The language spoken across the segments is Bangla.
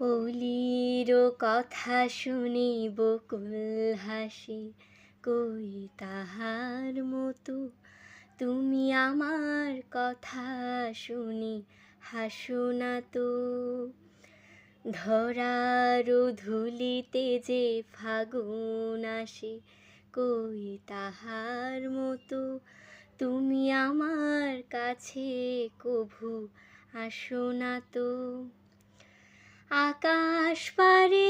অলির কথা শুনি বকুল হাসি, কই তাহার মতো তুমি আমার কথা শুনি হাসো না তো। ধরার ধুলিতে যে ফাগুন আসে, কই তাহার মতো তুমি আমার কাছে কভু আসো না তো। আকাশ পারে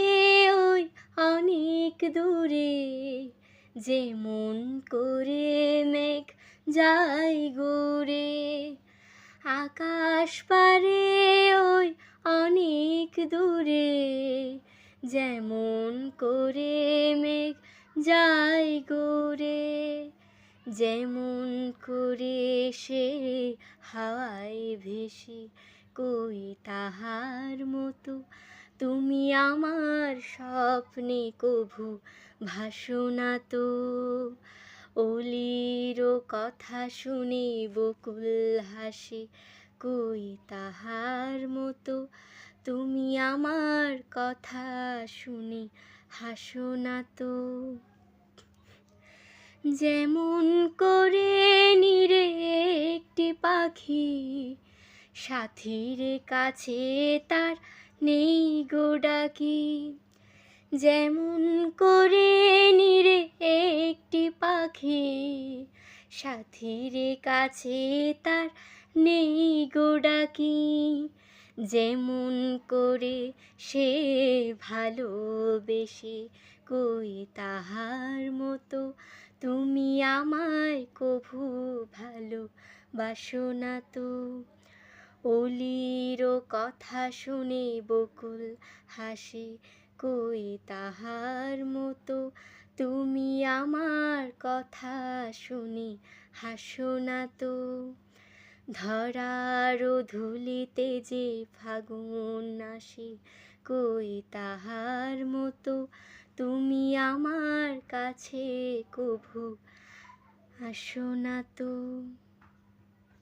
ওই অনেক দূরে, যেমন করে মেঘ যায় গড়ে। আকাশ পারে ওই অনেক দূরে, যেমন করে মেঘ যায় গড়ে। যেমন করে সে হাওয়ায় ভেসে, কই তাহার মতো তুমি আমার স্বপ্নে কভু ভাসো না তো। অলির কথা শুনে বকুল হাসে, কই তাহার মতো তুমি আমার কথা শুনে হাসো না তো। যেমন করে নিরে একটি পাখি, সাথীর কাছে তার নেই গো ডাকি। যেমন করে নিরে একটি পাখি, সাথীর কাছে তার নেই গো ডাকি। যেমন করে সে ভালোবেসে, কই তাহার মতো তুমি আমায় কভু ভালোবাসো না তো। অলির কথা শুনে বকুল হাসে, কই তাহার মতো তুমি আমার কথা শুনে হাসো না তো। ধরার ধুলিতে যে ফাগুন আসে, কই তাহার মতো তুমি আমার কাছে কভু আসো না তো।